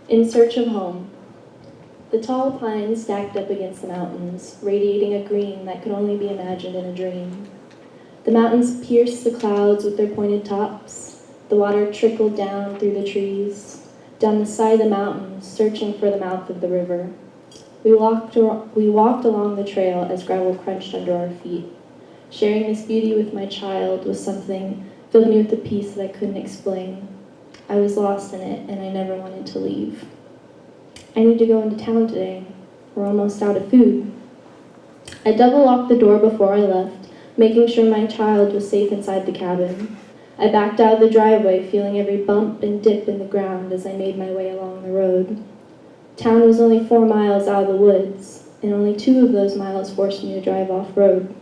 In search of home. The tall pines stacked up against the mountains, radiating a green that could only be imagined in a dream. The mountains pierced the clouds with their pointed tops. The water trickled down through the trees, down the side of the mountain, searching for the mouth of the river. We walked along the trail as gravel crunched under our feet. Sharing this beauty with my child was something filled me with a peace that I couldn't explain. I was lost in it, and I never wanted to leave. I need to go into town today. We're almost out of food. I double-locked the door before I left, making sure my child was safe inside the cabin. I backed out of the driveway, feeling every bump and dip in the ground as I made my way along the road. Town was only 4 miles out of the woods, and only 2 of those miles forced me to drive off-road.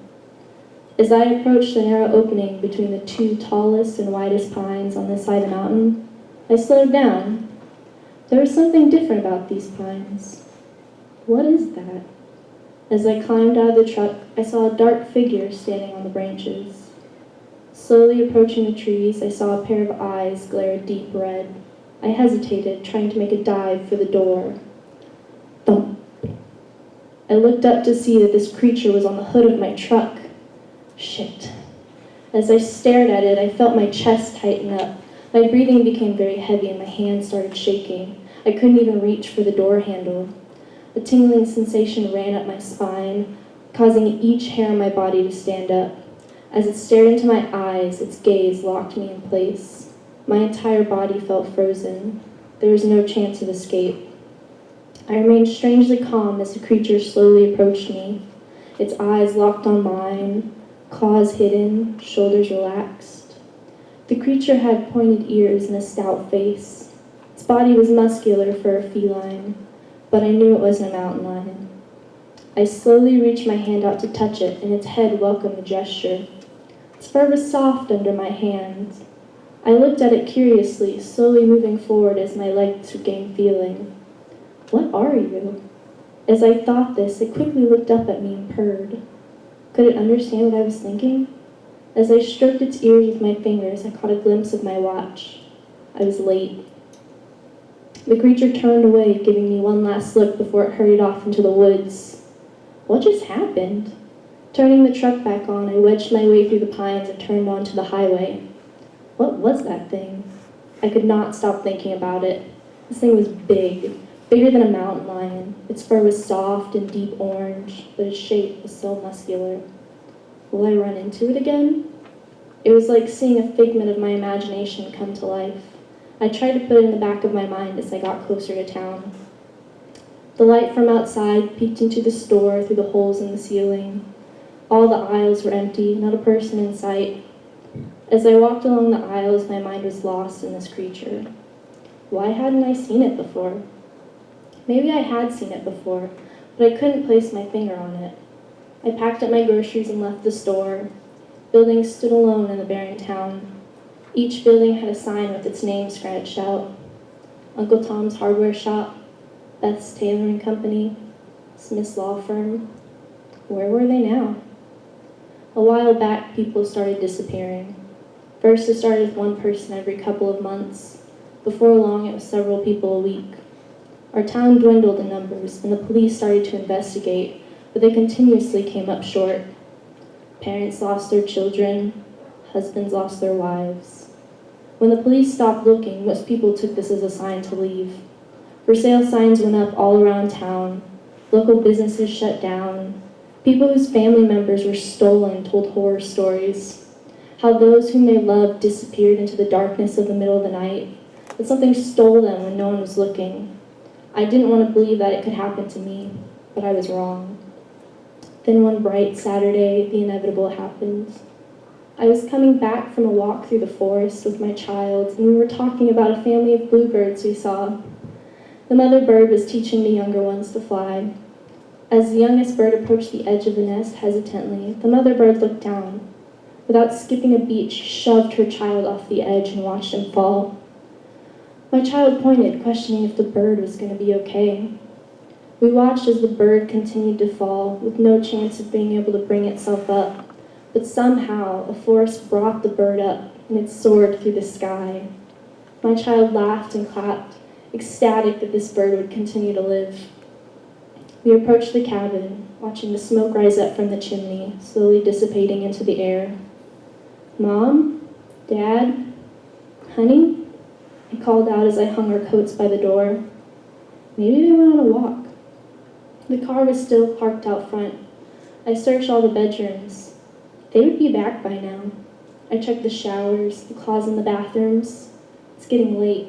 As I approached the narrow opening between the 2 tallest and widest pines on this side of the mountain, I slowed down. There was something different about these pines. What is that? As I climbed out of the truck, I saw a dark figure standing on the branches. Slowly approaching the trees, I saw a pair of eyes glare a deep red. I hesitated, trying to make a dive for the door. Thump. I looked up to see that this creature was on the hood of my truck. Shit. As I stared at it, I felt my chest tighten up. My breathing became very heavy and my hands started shaking. I couldn't even reach for the door handle. A tingling sensation ran up my spine, causing each hair on my body to stand up. As it stared into my eyes, its gaze locked me in place. My entire body felt frozen. There was no chance of escape. I remained strangely calm as the creature slowly approached me. Its eyes locked on mine, claws hidden, shoulders relaxed. The creature had pointed ears and a stout face. Its body was muscular for a feline, but I knew it wasn't a mountain lion. I slowly reached my hand out to touch it, and its head welcomed the gesture. Its fur was soft under my hands. I looked at it curiously, slowly moving forward as my legs gained feeling. What are you? As I thought this, it quickly looked up at me and purred. Could it understand what I was thinking? As I stroked its ears with my fingers, I caught a glimpse of my watch. I was late. The creature turned away, giving me one last look before it hurried off into the woods. What just happened? Turning the truck back on, I wedged my way through the pines and turned onto the highway. What was that thing? I could not stop thinking about it. This thing was big, bigger than a mountain lion. Its fur was soft and deep orange, but its shape was so muscular. Will I run into it again? It was like seeing a figment of my imagination come to life. I tried to put it in the back of my mind as I got closer to town. The light from outside peeked into the store through the holes in the ceiling. All the aisles were empty, not a person in sight. As I walked along the aisles, my mind was lost in this creature. Why hadn't I seen it before? Maybe I had seen it before, but I couldn't place my finger on it. I packed up my groceries and left the store. Buildings stood alone in the barren town. Each building had a sign with its name scratched out. Uncle Tom's Hardware Shop, Beth's Tailoring Company, Smith's Law Firm. Where were they now? A while back, people started disappearing. First, it started with one person every couple of months. Before long, it was several people a week. Our town dwindled in numbers, and the police started to investigate, but they continuously came up short. Parents lost their children, husbands lost their wives. When the police stopped looking, most people took this as a sign to leave. For sale signs went up all around town. Local businesses shut down. People whose family members were stolen told horror stories. How those whom they loved disappeared into the darkness of the middle of the night, that something stole them when no one was looking. I didn't want to believe that it could happen to me, but I was wrong. Then one bright Saturday, the inevitable happened. I was coming back from a walk through the forest with my child, and we were talking about a family of bluebirds we saw. The mother bird was teaching the younger ones to fly. As the youngest bird approached the edge of the nest hesitantly, the mother bird looked down. Without skipping a beat, she shoved her child off the edge and watched him fall. My child pointed, questioning if the bird was going to be okay. We watched as the bird continued to fall, with no chance of being able to bring itself up, but somehow a force brought the bird up and it soared through the sky. My child laughed and clapped, ecstatic that this bird would continue to live. We approached the cabin, watching the smoke rise up from the chimney, slowly dissipating into the air. "Mom? Dad? Honey?" I called out as I hung our coats by the door. Maybe they went on a walk. The car was still parked out front. I searched all the bedrooms. They would be back by now. I checked the showers, the closets in the bathrooms. It's getting late.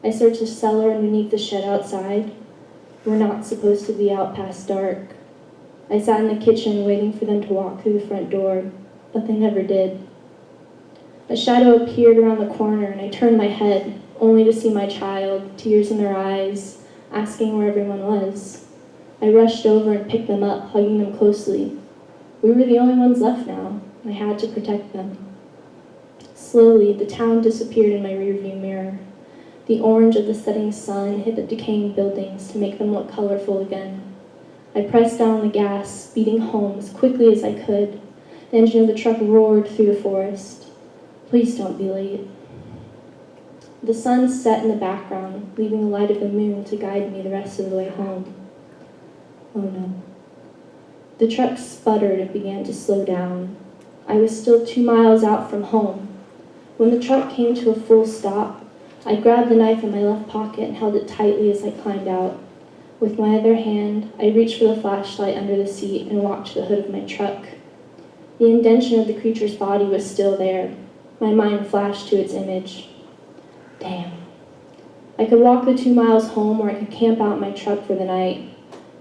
I searched the cellar underneath the shed outside. We're not supposed to be out past dark. I sat in the kitchen waiting for them to walk through the front door, but they never did. A shadow appeared around the corner and I turned my head, only to see my child, tears in their eyes, asking where everyone was. I rushed over and picked them up, hugging them closely. We were the only ones left now. I had to protect them. Slowly, the town disappeared in my rearview mirror. The orange of the setting sun hit the decaying buildings to make them look colorful again. I pressed down on the gas, speeding home as quickly as I could. The engine of the truck roared through the forest. Please don't be late. The sun set in the background, leaving the light of the moon to guide me the rest of the way home. Oh no. The truck sputtered and began to slow down. I was still 2 miles out from home. When the truck came to a full stop, I grabbed the knife in my left pocket and held it tightly as I climbed out. With my other hand, I reached for the flashlight under the seat and walked to the hood of my truck. The indention of the creature's body was still there. My mind flashed to its image. Damn. I could walk the 2 miles home or I could camp out in my truck for the night.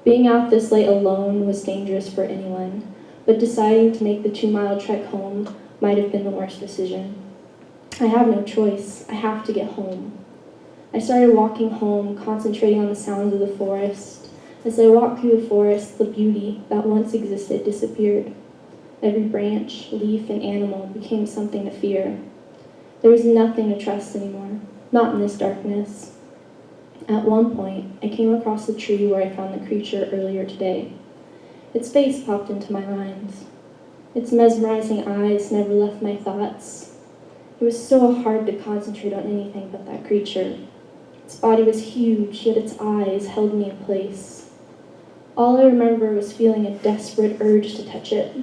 Being out this late alone was dangerous for anyone, but deciding to make the 2-mile trek home might have been the worst decision. I have no choice. I have to get home. I started walking home, concentrating on the sounds of the forest. As I walked through the forest, the beauty that once existed disappeared. Every branch, leaf, and animal became something to fear. There was nothing to trust anymore, not in this darkness. At one point, I came across the tree where I found the creature earlier today. Its face popped into my mind. Its mesmerizing eyes never left my thoughts. It was so hard to concentrate on anything but that creature. Its body was huge, yet its eyes held me in place. All I remember was feeling a desperate urge to touch it.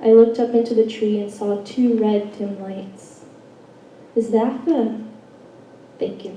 I looked up into the tree and saw 2 red dim lights. Is that the... Thank you.